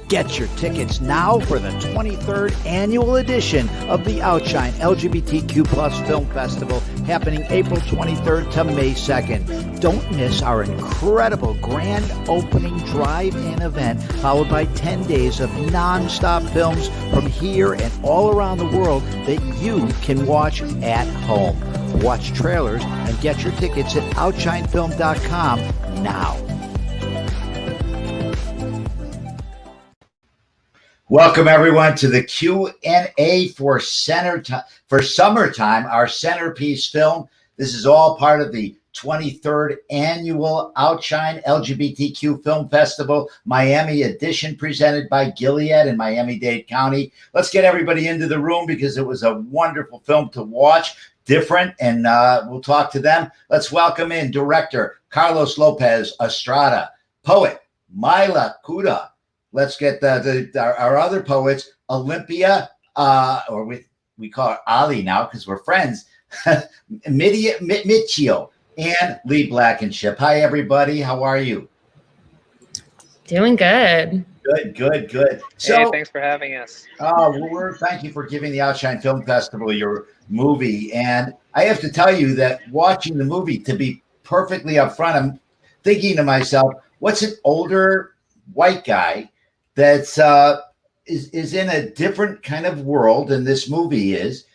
Get your tickets now for the 23rd annual edition of the Outshine LGBTQ Plus Film Festival happening April 23rd to May 2nd. Don't miss our incredible grand opening drive-in event followed by 10 days of non-stop films from here and all around the world that you can watch at home. Watch trailers and get your tickets at OutshineFilm.com now. Welcome everyone to the Q&A for summertime, our centerpiece film. This is all part of the 23rd annual Outshine LGBTQ Film Festival, Miami edition, presented by Gilead in Miami-Dade County. Let's get everybody into the room because it was a wonderful film to watch, different, and we'll talk to them. Let's welcome in director Carlos Lopez Estrada, poet Myla Kuda. Let's get our other poets, Olympia, or we call her Ali now because we're friends, Michio, and Lee Blankenship. Hi, everybody. How are you? Doing good. Good. So, hey, thanks for having us. Thank you for giving the Outshine Film Festival your movie. And I have to tell you that watching the movie, to be perfectly upfront, I'm thinking to myself, what's an older white guy that's is in a different kind of world than this movie is?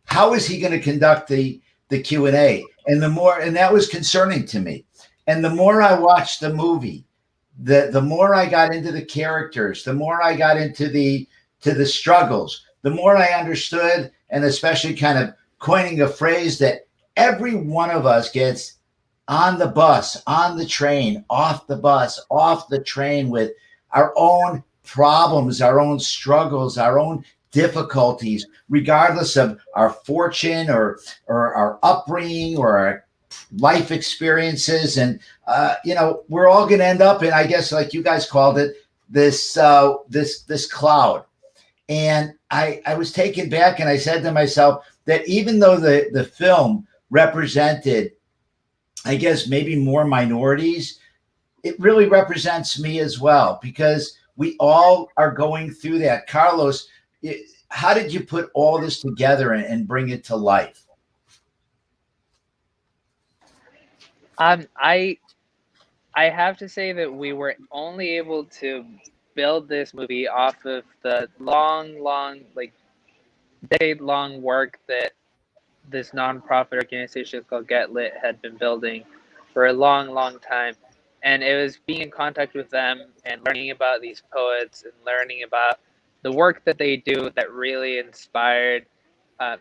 How is he going to conduct the Q&A? And that was concerning to me. And the more I watched the movie, the more I got into the characters, the more I got into the struggles, the more I understood, and especially kind of coining a phrase that every one of us gets on the bus, on the train, off the bus, off the train, with our own problems, our own struggles, our own difficulties, regardless of our fortune or our upbringing or our life experiences. And, we're all going to end up in, I guess, like you guys called it, this cloud. And I was taken back, and I said to myself that even though the film represented, I guess, maybe more minorities, it really represents me as well, because we all are going through that. Carlos, how did you put all this together and bring it to life? I have to say that we were only able to build this movie off of the long, like decade-long work that this nonprofit organization called Get Lit had been building for a long time. And it was being in contact with them and learning about these poets and learning about the work that they do that really inspired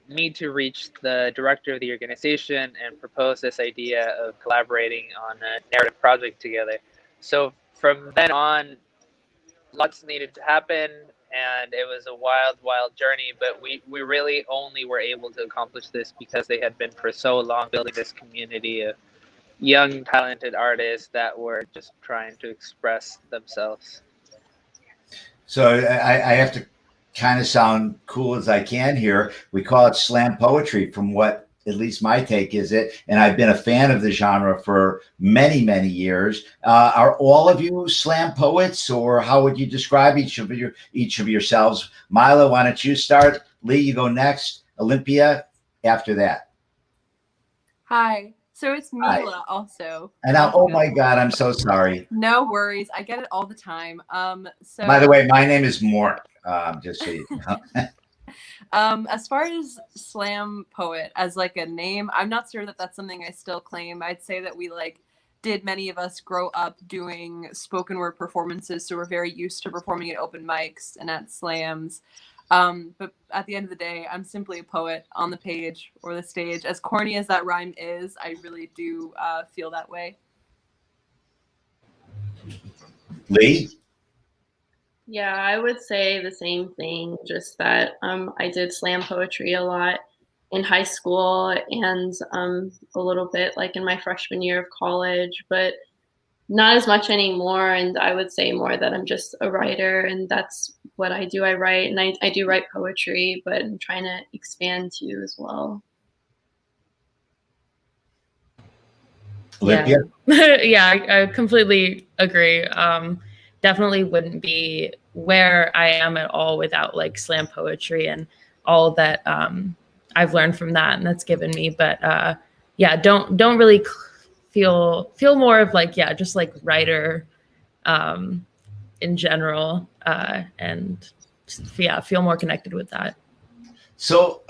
me to reach the director of the organization and propose this idea of collaborating on a narrative project together. So from then on, lots needed to happen, and it was a wild journey, but we really only were able to accomplish this because they had been for so long building this community of young, talented artists that were just trying to express themselves. So I have to kind of sound cool as I can here. We call it slam poetry, from what at least my take is it. And I've been a fan of the genre for many years. Are all of you slam poets, or how would you describe each of yourselves? Myla, why don't you start? Lee, you go next. Olympia after that. Hi. So it's Mila also. And oh my God, I'm so sorry. No worries. I get it all the time. So by the way, my name is Mort. Just so you know. As far as slam poet as like a name, I'm not sure that that's something I still claim. I'd say that we did many of us grow up doing spoken word performances, so we're very used to performing at open mics and at slams. But at the end of the day, I'm simply a poet on the page or the stage. As corny as that rhyme is, I really do feel that way. Lee? Yeah, I would say the same thing, just that I did slam poetry a lot in high school and a little bit like in my freshman year of college, but not as much anymore. And I would say more that I'm just a writer, and that's what I do. I write, and I do write poetry, but I'm trying to expand too as well. Olympia? Yeah, I completely agree. Definitely wouldn't be where I am at all without like slam poetry and all that I've learned from that and that's given me. But yeah, don't really feel more of like, yeah, just like writer in general, and yeah, feel more connected with that. So,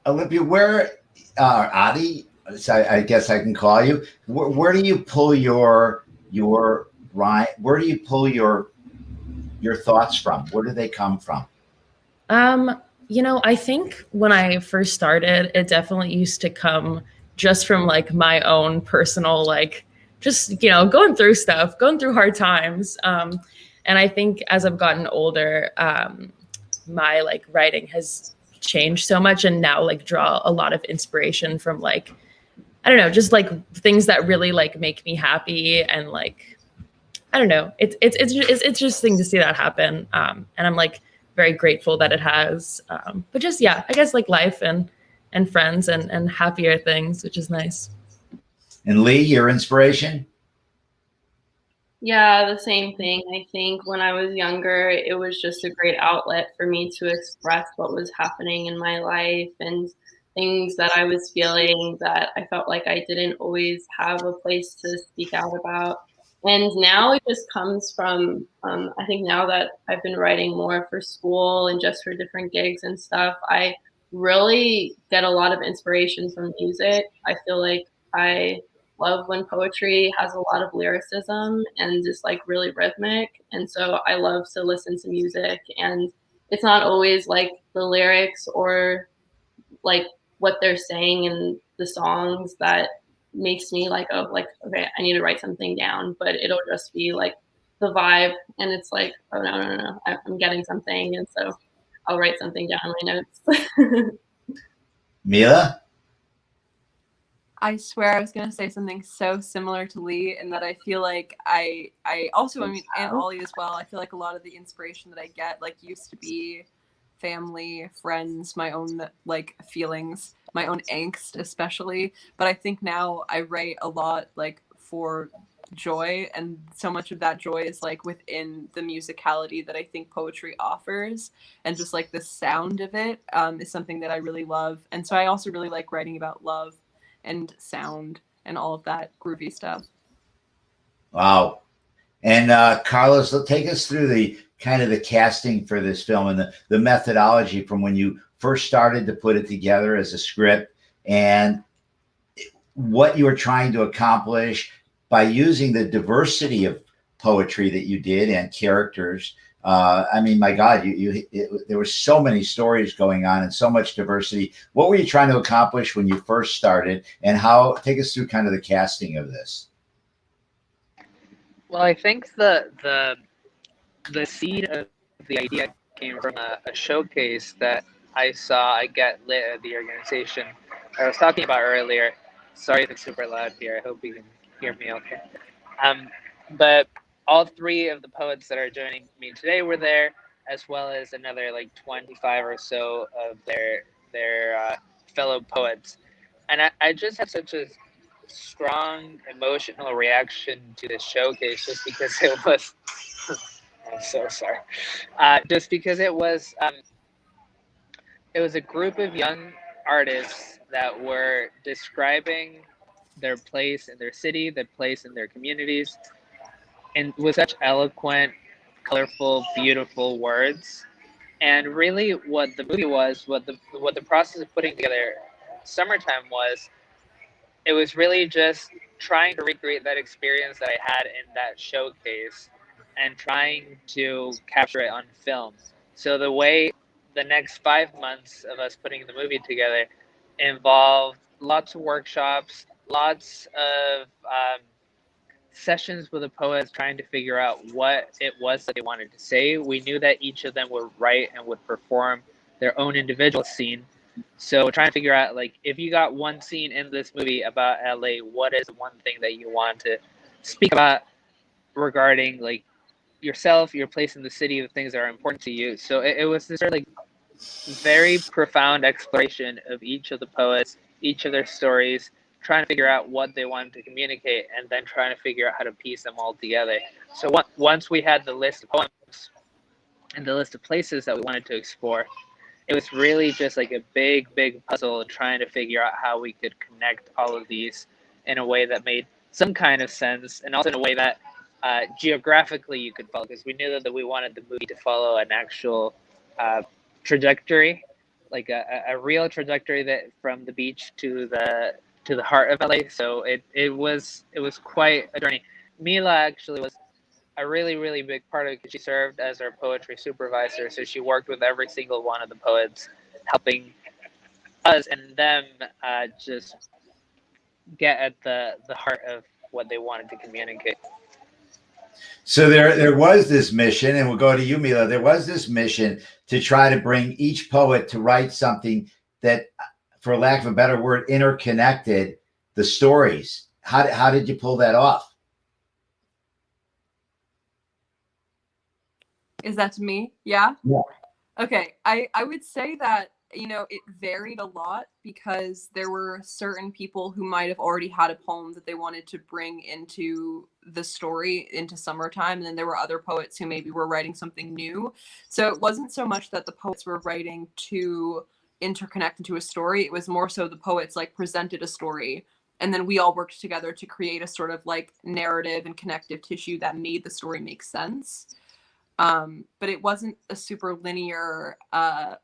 Olympia, where, Adi, so I guess I can call you. Where do you pull your rhyme? Where do you pull your thoughts from? Where do they come from? I think when I first started, it definitely used to come just from like my own personal, like just, going through stuff, going through hard times. And I think as I've gotten older, my like writing has changed so much and now like draw a lot of inspiration from like, I don't know, just like things that really like make me happy and like, I don't know. It's interesting to see that happen. And I'm like very grateful that it has. But just yeah, I guess like life and friends and happier things, which is nice. And Lee, your inspiration? Yeah, the same thing. I think when I was younger, it was just a great outlet for me to express what was happening in my life and things that I was feeling that I felt like I didn't always have a place to speak out about. And now it just comes from, I think now that I've been writing more for school and just for different gigs and stuff, I really get a lot of inspiration from music. I feel like I love when poetry has a lot of lyricism and just like really rhythmic. And so I love to listen to music, and it's not always like the lyrics or like what they're saying in the songs that makes me like, oh, like, okay, I need to write something down, but it'll just be like the vibe. And it's like, oh, no, I'm getting something. And so I'll write something down in my notes. Mila? I swear I was gonna say something so similar to Lee, in that I feel like I also, I mean, and Ollie as well. I feel like a lot of the inspiration that I get like used to be family, friends, my own like feelings, my own angst especially. But I think now I write a lot like for joy, and so much of that joy is like within the musicality that I think poetry offers, and just like the sound of it is something that I really love. And so I also really like writing about love and sound and all of that groovy stuff. Wow. And Carlos, take us through the kind of the casting for this film and the methodology from when you first started to put it together as a script, and what you were trying to accomplish by using the diversity of poetry that you did and characters. I mean, my God, there were so many stories going on and so much diversity. What were you trying to accomplish when you first started, and take us through kind of the casting of this? Well, I think the seed of the idea came from a showcase that I saw at Get Lit at the organization I was talking about earlier. Sorry if it's super loud here. I hope you can hear me okay. But all three of the poets that are joining me today were there, as well as another like 25 or so of their fellow poets. And I just had such a strong emotional reaction to this showcase just because it was I'm so sorry. Just because it was a group of young artists that were describing their place in their city, their place in their communities, and with such eloquent, colorful, beautiful words. And really, what the movie was, what the process of putting together Summertime was, it was really just trying to recreate that experience that I had in that showcase and trying to capture it on film. So the way the next 5 months of us putting the movie together involved lots of workshops, lots of sessions with the poets trying to figure out what it was that they wanted to say. We knew that each of them would write and would perform their own individual scene. So trying to figure out, like, if you got one scene in this movie about LA, what is one thing that you want to speak about regarding like yourself, your place in the city, the things that are important to you. So it was this sort of like very profound exploration of each of the poets, each of their stories, trying to figure out what they wanted to communicate, and then trying to figure out how to piece them all together. So once we had the list of poems, and the list of places that we wanted to explore. It was really just like a big, big puzzle trying to figure out how we could connect all of these in a way that made some kind of sense, and also in a way that geographically you could follow, because we knew that we wanted the movie to follow an actual trajectory, like a real trajectory that from the beach to the heart of LA. So it was quite a journey. Mila actually was a really, really big part of it because she served as our poetry supervisor. So she worked with every single one of the poets, helping us and them just get at the heart of what they wanted to communicate. So there was this mission, and we'll go to you, Mila. There was this mission to try to bring each poet to write something that, for lack of a better word, interconnected the stories. How did you pull that off? Is that to me? Yeah? Yeah. Okay. I would say that, you know, it varied a lot because there were certain people who might have already had a poem that they wanted to bring into the story into summertime. And then there were other poets who maybe were writing something new. So it wasn't so much that the poets were writing to interconnect into a story. It was more so the poets like presented a story, and then we all worked together to create a sort of like narrative and connective tissue that made the story make sense. But it wasn't a super linear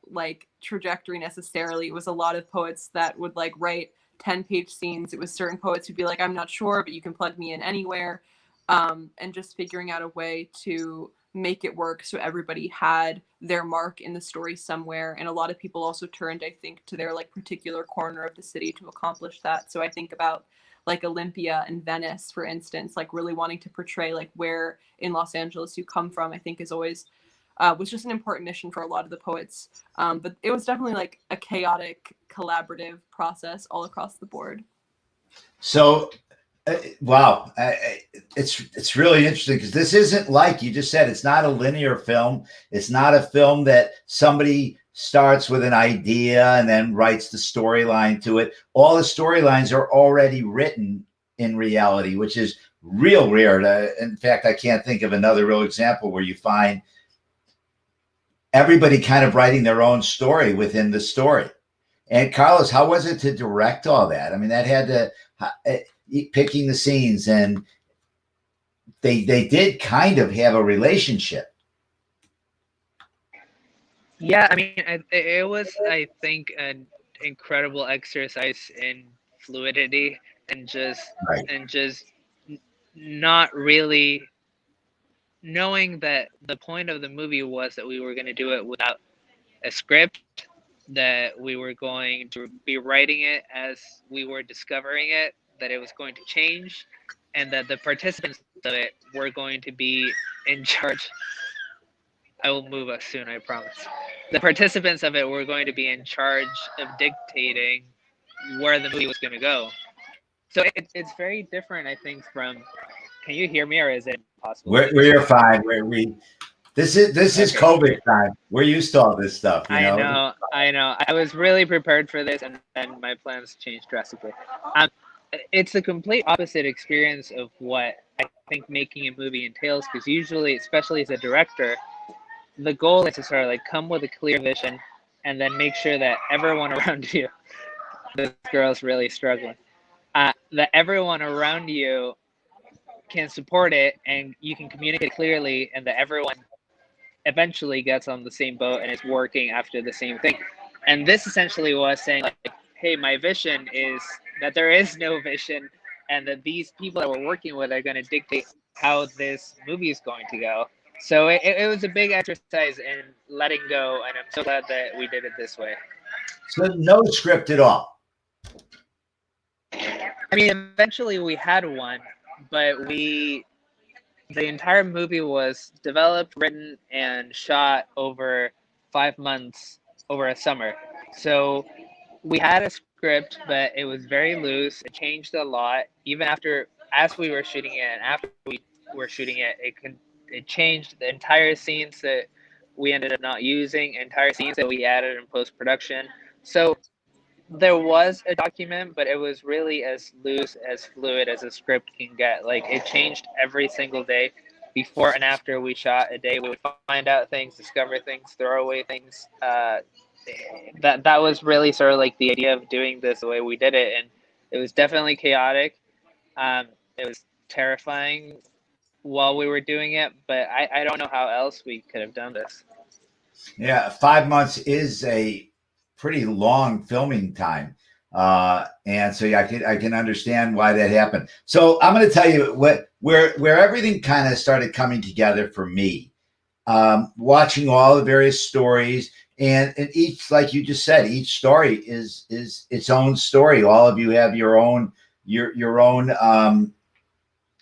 like trajectory necessarily. It was a lot of poets that would like write 10-page scenes. It was certain poets who'd be like, I'm not sure, but you can plug me in anywhere. And just figuring out a way to make it work so everybody had their mark in the story somewhere. And a lot of people also turned, I think, to their like particular corner of the city to accomplish that. So I think about like Olympia and Venice, for instance, like really wanting to portray like where in Los Angeles you come from, I think is always was just an important mission for a lot of the poets. But it was definitely like a chaotic, collaborative process all across the board. So, wow, it's really interesting because this isn't, like you just said, it's not a linear film. It's not a film that somebody starts with an idea and then writes the storyline to it. All the storylines are already written in reality, which is real rare. In fact, I can't think of another real example where you find everybody kind of writing their own story within the story. And Carlos, how was it to direct all that? I mean, that had to picking the scenes, and they did kind of have a relationship. Yeah, I mean, it was, I think, an incredible exercise in fluidity and just Right. not really knowing that the point of the movie was that we were going to do it without a script, that we were going to be writing it as we were discovering it, that it was going to change, and that the participants of it were going to be in charge. I will move us soon, I promise. The participants of it were going to be in charge of dictating where the movie was going to go. So it's very different, I think, from. Can you hear me, or is it impossible? We're fine. This is Okay, COVID great. time. We're used to all this stuff. You know? I know. I was really prepared for this, and then my plans changed drastically. It's a complete opposite experience of what I think making a movie entails, because usually, especially as a director, the goal is to sort of like come with a clear vision and then make sure that everyone around you, this girl's really struggling, that everyone around you can support it and you can communicate clearly, and that everyone eventually gets on the same boat and is working after the same thing. And this essentially was saying, like, hey, my vision is that there is no vision, and that these people that we're working with are going to dictate how this movie is going to go. So it was a big exercise in letting go, and I'm so glad that we did it this way. So no script at all. I mean, eventually we had one, but the entire movie was developed, written, and shot over 5 months over a summer. So we had a script, but it was very loose. It changed a lot. Even as we were shooting it, and after we were shooting it, it changed. The entire scenes that we ended up not using, entire scenes that we added in post-production. So there was a document, but it was really as loose, as fluid as a script can get. Like, it changed every single day. before and after we shot a day, we would find out things, discover things, throw away things. That was really sort of like the idea of doing this the way we did it, and it was definitely chaotic. It was terrifying while we were doing it, but I don't know how else we could have done this. Yeah, 5 months is a pretty long filming time. And so yeah, I can understand why that happened. So I'm going to tell you where everything kind of started coming together for me. Watching all the various stories, and each, like you just said, each story is its own story. All of you have your own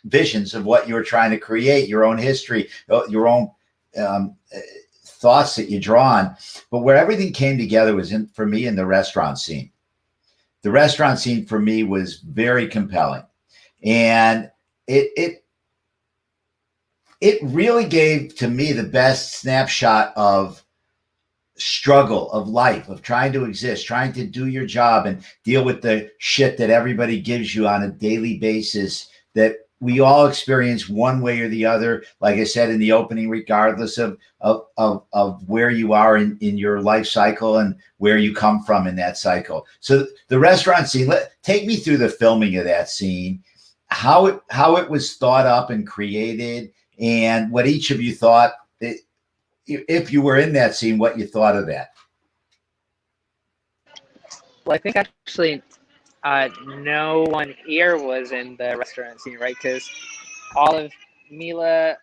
visions of what you're trying to create, your own history, your own thoughts that you draw on. But where everything came together was for me in the restaurant scene. The restaurant scene for me was very compelling, and it really gave to me the best snapshot of struggle of life, of trying to exist, trying to do your job and deal with the shit that everybody gives you on a daily basis that we all experience one way or the other. Like I said in the opening, regardless of where you are in your life cycle and where you come from in that cycle. So the restaurant scene, take me through the filming of that scene, how it was thought up and created, and what each of you thought, if you were in that scene, what you thought of that. Well, I think actually no one here was in the restaurant scene, right? Because all of Mila,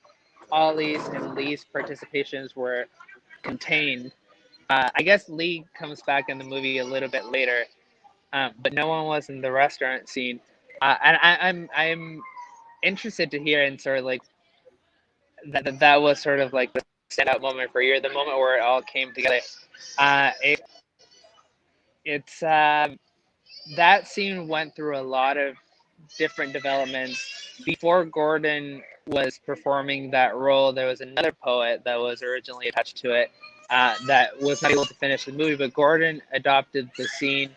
Ollie's, and Lee's participations were contained. I guess Lee comes back in the movie a little bit later, but no one was in the restaurant scene. And I'm interested to hear, and sort of like that was sort of like the standout moment for you, the moment where it all came together. It's that scene went through a lot of different developments. Before Gordon was performing that role, there was another poet that was originally attached to it that was not able to finish the movie, but Gordon adopted the scene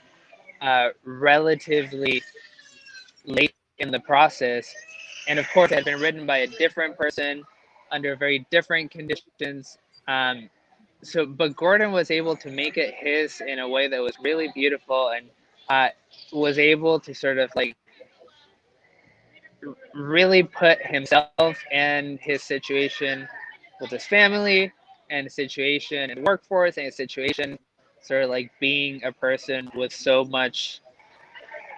relatively late in the process. And of course, it had been written by a different person under very different conditions. But Gordon was able to make it his in a way that was really beautiful, and was able to sort of like really put himself and his situation with his family, and a situation in workforce, and a situation sort of like being a person with so much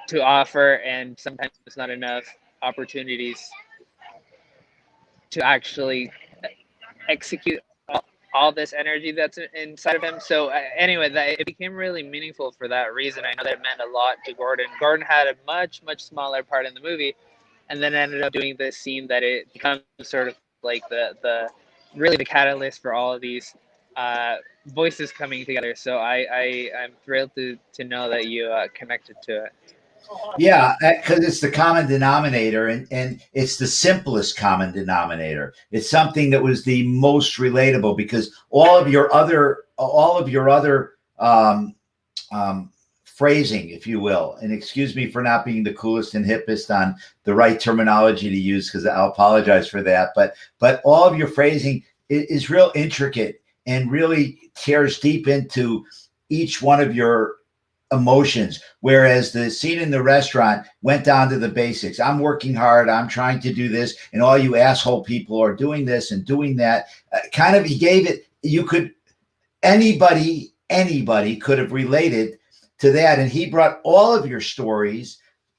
to offer, and sometimes it's not enough opportunities to actually execute all this energy that's inside of him. So anyway, it became really meaningful for that reason. I know that it meant a lot to Gordon. Gordon had a much smaller part in the movie, and then ended up doing this scene that it becomes sort of like the really the catalyst for all of these voices coming together. So I'm thrilled to know that you connected to it. Yeah, because it's the common denominator, and it's the simplest common denominator. It's something that was the most relatable, because all of your other phrasing, if you will, and excuse me for not being the coolest and hippest on the right terminology to use, because I'll apologize for that. But all of your phrasing is real intricate and really tears deep into each one of your emotions, whereas the scene in the restaurant went down to the basics. I'm working hard, I'm trying to do this, and all you asshole people are doing this and doing that. Kind of, he gave it, you could, anybody could have related to that, and he brought all of your stories,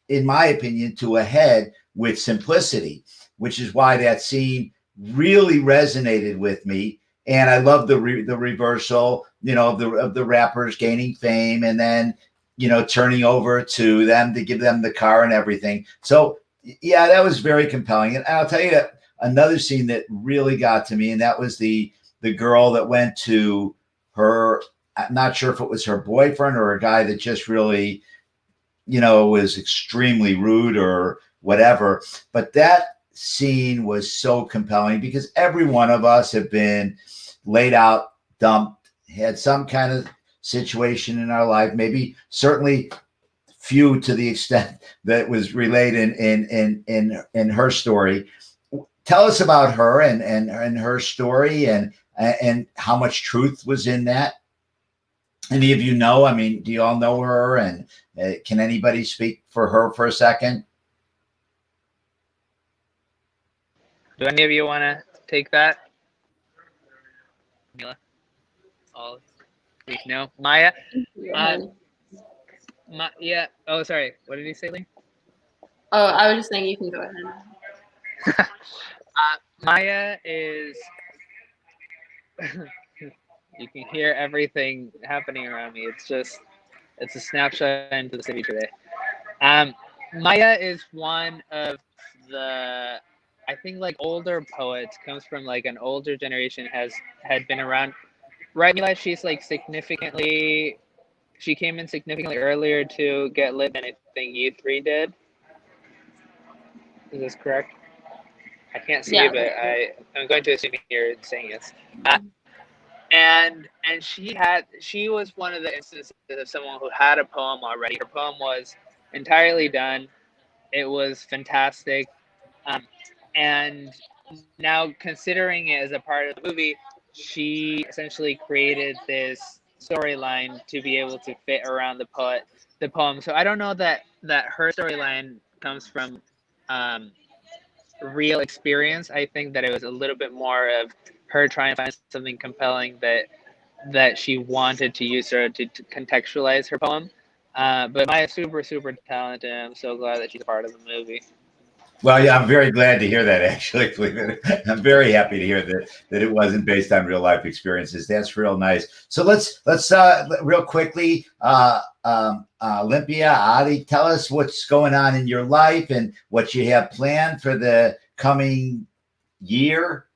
in my opinion, to a head with simplicity, which is why that scene really resonated with me. And I love the reversal, of the rappers gaining fame, and then, turning over to them to give them the car and everything. So yeah, that was very compelling. And I'll tell you another scene that really got to me, and that was the girl that went to her, I'm not sure if it was her boyfriend or a guy that just really, was extremely rude or whatever. But that scene was so compelling, because every one of us have been laid out, dumped, had some kind of situation in our life, maybe certainly few to the extent that was relayed in her story. tell us about her and her story and how much truth was in that. Any of you know? I mean, do you all know her? And can anybody speak for her for a second? Do any of you want to take that? Mila? All no. Maya? Yeah. Yeah. Oh, sorry. What did you say, Lee? Oh, I was just saying you can go ahead. Maya is. You can hear everything happening around me. It's a snapshot into the city today. Maya is one of the, I think, like older poets. Comes from like an older generation. Had been around. Right, Mila. She's like significantly. She came in significantly earlier to get lit than I think you three did. Is this correct? I can't see Yeah. you, but I'm going to assume you're saying yes. And she was one of the instances of someone who had a poem already. Her poem was entirely done. It was fantastic. And now considering it as a part of the movie, she essentially created this storyline to be able to fit around the poem. So I don't know that her storyline comes from real experience. I think that it was a little bit more of her trying to find something compelling that she wanted to use her to contextualize her poem. But Maya's super, super talented, and I'm so glad that she's a part of the movie. Well, yeah, I'm very glad to hear that. Actually, I'm very happy to hear that it wasn't based on real life experiences. That's real nice. So let's real quickly, Olympia, Adi, tell us what's going on in your life and what you have planned for the coming year.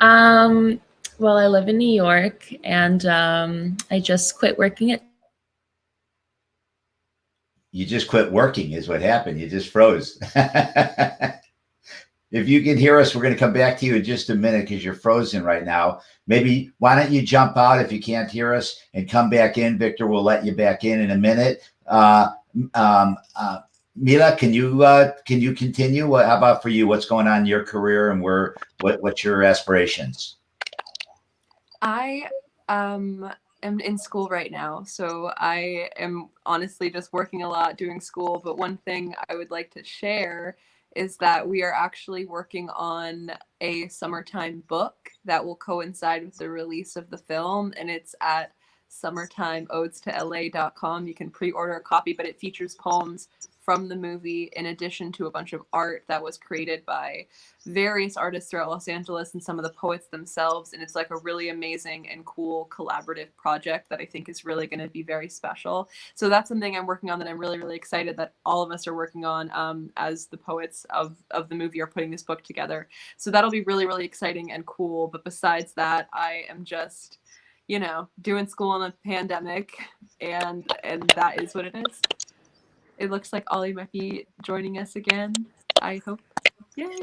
Well, I live in New York, and I just quit working at. You just quit working is what happened. You just froze. If you can hear us, we're going to come back to you in just a minute because you're frozen right now. Maybe why don't you jump out if you can't hear us and come back in? Victor will let you back in a minute. Mila, can you continue? How about for you? What's going on in your career and what's your aspirations? I am in school right now, so I am honestly just working a lot doing school. But one thing I would like to share is that we are actually working on a summertime book that will coincide with the release of the film, and it's at summertimeodestolaCom. You can pre-order a copy, but it features poems from the movie in addition to a bunch of art that was created by various artists throughout Los Angeles and some of the poets themselves. And it's like a really amazing and cool collaborative project that I think is really going to be very special. So that's something I'm working on that I'm really, really excited that all of us are working on as the poets of the movie are putting this book together. So that'll be really, really exciting and cool. But besides that, I am just, doing school in a pandemic, and that is what it is. It looks like Ollie might be joining us again. I hope. Yay!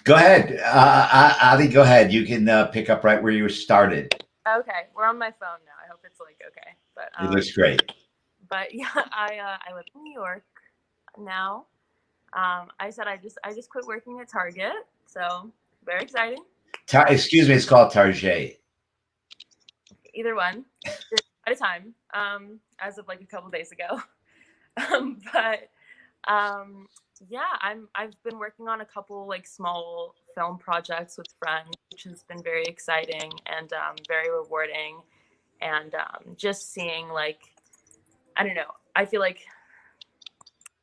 Go ahead, Adi. Go ahead. You can pick up right where you started. Okay, we're on my phone now. I hope it's like okay, but It looks great. But yeah, I live in New York now. I said I just quit working at Target, so very exciting. Excuse me, it's called Target. Either one, at a time. As of like a couple days ago, but yeah, I've been working on a couple like small film projects with friends, which has been very exciting and very rewarding, and just seeing like, I don't know, I feel like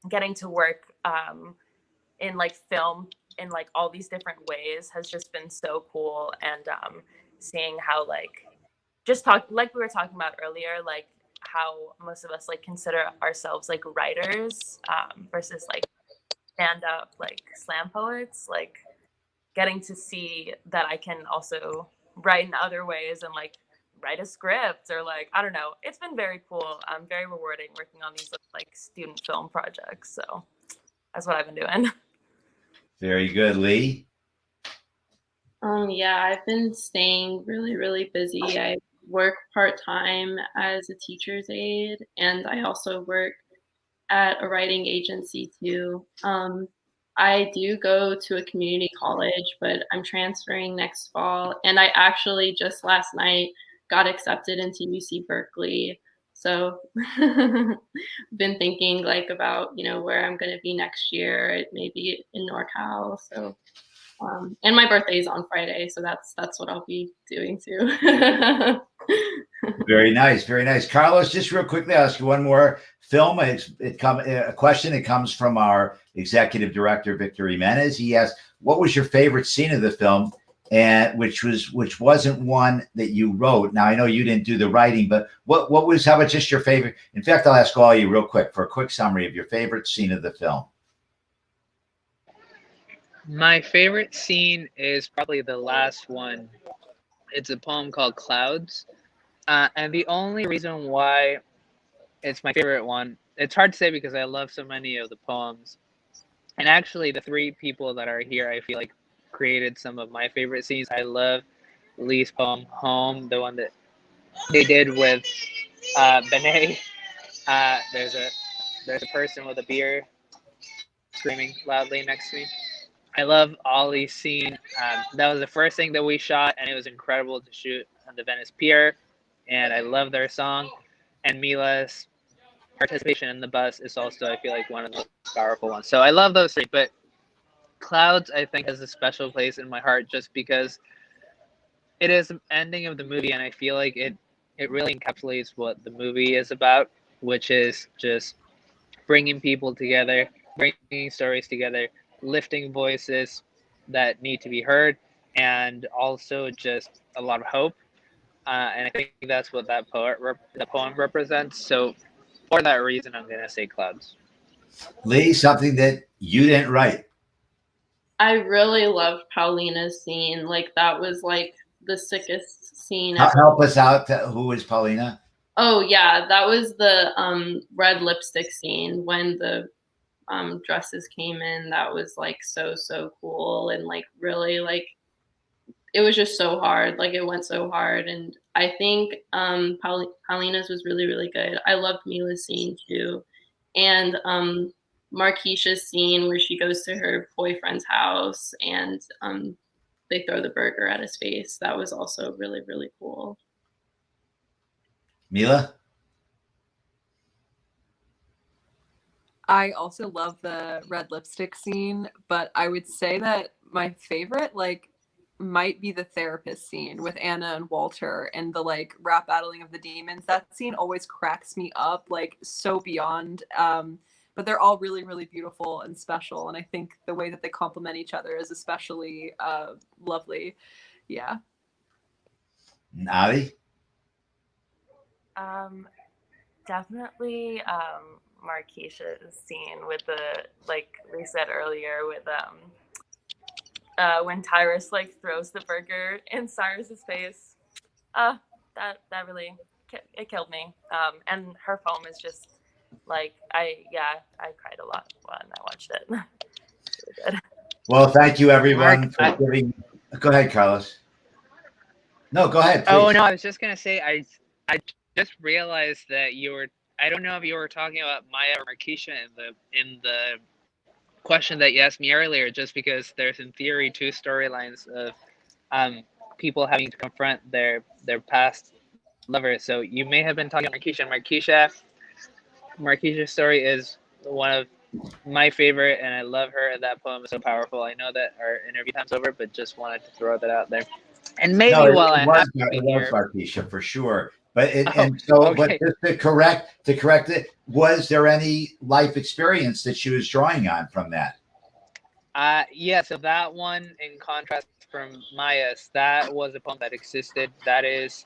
getting to work in like film in like all these different ways has just been so cool, and seeing how like like we were talking about earlier, like how most of us like consider ourselves like writers versus like stand up like slam poets, like getting to see that I can also write in other ways and like write a script or like, I don't know, it's been very cool. Very rewarding working on these like student film projects. So that's what I've been doing. Very good, Lee. Yeah, I've been staying really, really busy. I work part-time as a teacher's aide, and I also work at a writing agency too. I do go to a community college, but I'm transferring next fall. And I actually just last night got accepted into UC Berkeley. So been thinking like about, where I'm going to be next year, maybe in NorCal. So, and my birthday is on Friday. So that's what I'll be doing too. Very nice, very nice. Carlos, just real quickly, I'll ask you one more film. A question. It comes from our executive director, Victor Jimenez. He asked, "What was your favorite scene of the film?" And which wasn't one that you wrote. Now I know you didn't do the writing, but what was? How about just your favorite? In fact, I'll ask all of you real quick for a quick summary of your favorite scene of the film. My favorite scene is probably the last one. It's a poem called Clouds. And the only reason why it's my favorite one, it's hard to say because I love so many of the poems. And actually, the three people that are here, I feel like created some of my favorite scenes. I love Lee's poem, Home, the one that they did with Benet. There's a person with a beer screaming loudly next to me. I love Ollie's scene. That was the first thing that we shot, and it was incredible to shoot on the Venice Pier. And I love their song. And Mila's participation in the bus is also, I feel like, one of the most powerful ones. So I love those three. But Clouds, I think, has a special place in my heart just because it is the ending of the movie, and I feel like it really encapsulates what the movie is about, which is just bringing people together, bringing stories together, lifting voices that need to be heard, and also just a lot of hope. And I think that's what the poem represents. So for that reason, I'm going to say Clouds. Lee, something that you didn't write. I really loved Paulina's scene. Like that was like the sickest scene Help ever. us out. Who is Paulina? Oh yeah, that was the red lipstick scene when the dresses came in. That was like so cool, and like really like it was just so hard. Like it went so hard, and I think Paulina's was really good. I loved Mila's scene too, and Marquisha's scene where she goes to her boyfriend's house and they throw the burger at his face. That was also really cool. Mila? I also love the red lipstick scene, but I would say that my favorite might be the therapist scene with Anna and Walter and the rap battling of the demons. That scene always cracks me up so beyond. But they're all really beautiful and special, and I think the way that they complement each other is especially lovely. Yeah. Ali? Definitely Marquisha's scene with the, like we said earlier, with when Tyrus throws the burger in Cyrus's face. That really it killed me. And her poem is just I cried a lot when I watched it. Really good. Well, thank you everyone Mark, for giving. Go ahead, Carlos. No, go ahead, please. Oh no, I was just gonna say I just realized that I don't know if you were talking about Maya or Marquisha in the question that you asked me earlier, just because there's in theory two storylines of people having to confront their past lovers. So you may have been talking about Marquisha. Marquisha's story is one of my favorite, and I love her. That poem is so powerful. I know that our interview time's over, but just wanted to throw that out there. And maybe No, while I have it you here, was Marquisha for sure. But okay. but just to correct it, was there any life experience that she was drawing on from that? Yeah, so that one, in contrast from Maya's, that was a poem that existed. That is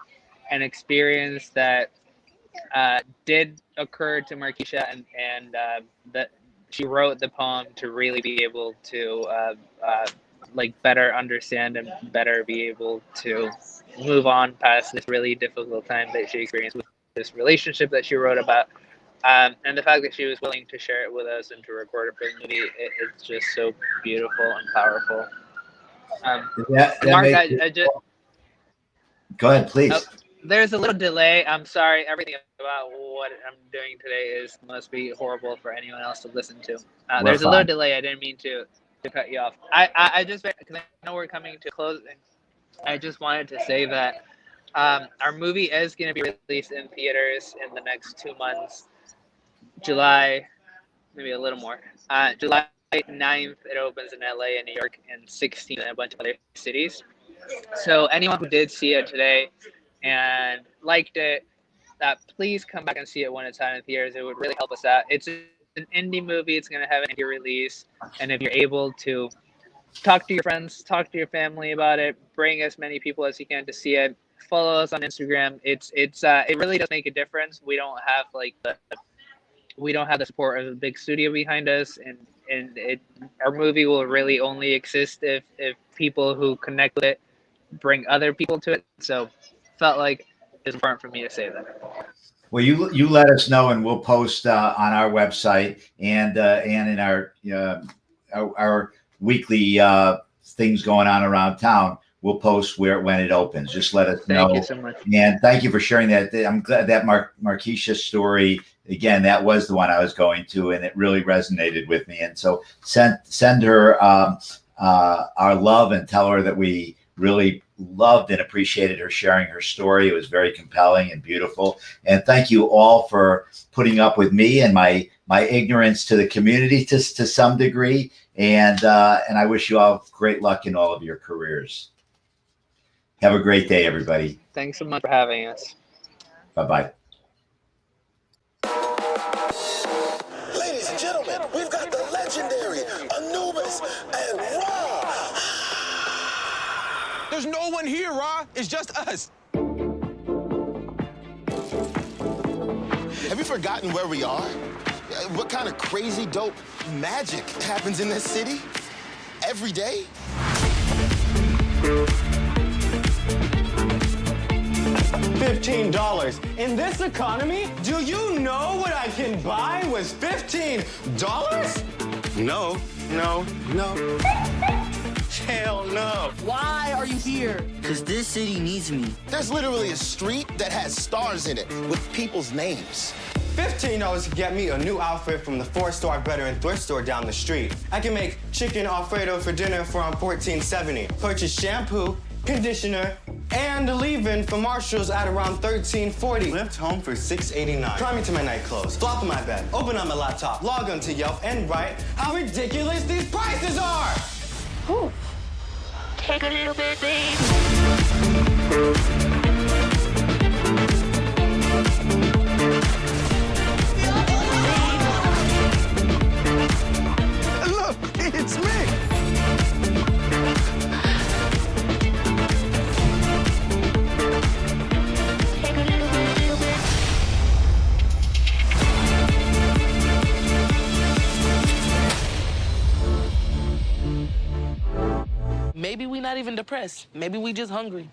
an experience that did occur to Marquisha, and that she wrote the poem to really be able to better understand and better be able to move on past this really difficult time that she experienced with this relationship that she wrote about. And the fact that she was willing to share it with us and to record it for the movie, it's just so beautiful and powerful. That Mark, I just go ahead, please. There's a little delay. I'm sorry. Everything about what I'm doing today must be horrible for anyone else to listen to. There's a little fine. delay. I didn't mean to cut you off. I just, because I know we're coming to closing, I just wanted to say that our movie is going to be released in theaters in the next 2 months. July, maybe a little more. July 9th, it opens in LA and New York, and 16th in a bunch of other cities. So anyone who did see it today and liked it, please come back and see it when it's out in theaters. It would really help us out. It's an indie movie. It's going to have an indie release. And if you're able to talk to your friends, talk to your family about it, bring as many people as you can to see it, follow us on Instagram. It really does make a difference. We don't have the support of a big studio behind us, and our movie will really only exist if people who connect with it bring other people to it. So felt like it's important for me to say that. Well, you let us know, and we'll post on our website and in our weekly things going on around town. We'll post when it opens. Just let us know. Thank you so much. And thank you for sharing that. I'm glad that Markeisha story, again, that was the one I was going to, and it really resonated with me. And so send her our love and tell her that we really loved and appreciated her sharing her story. It was very compelling and beautiful. And thank you all for putting up with me and my ignorance to the community to some degree. And I wish you all great luck in all of your careers. Have a great day, everybody. Thanks so much for having us. Bye-bye. Ladies and gentlemen, we've got the legendary Anubis and Ra. There's no one here, Ra. It's just us. Have you forgotten where we are? What kind of crazy, dope magic happens in this city every day? $15. In this economy, do you know what I can buy with $15? No. Hell no. Why are you here? Because this city needs me. There's literally a street that has stars in it with people's names. $15 can get me a new outfit from the 4-star veteran thrift store down the street. I can make chicken Alfredo for dinner for around $14.70. Purchase shampoo, conditioner, and leave-in for Marshalls at around $13.40. Lift home for $6.89. Try me to my night clothes, flop in my bed, open on my laptop, log on to Yelp, and write how ridiculous these prices are! Whew. Take a little bit, babe. Look, it's me! Maybe we're not even depressed. Maybe we just hungry.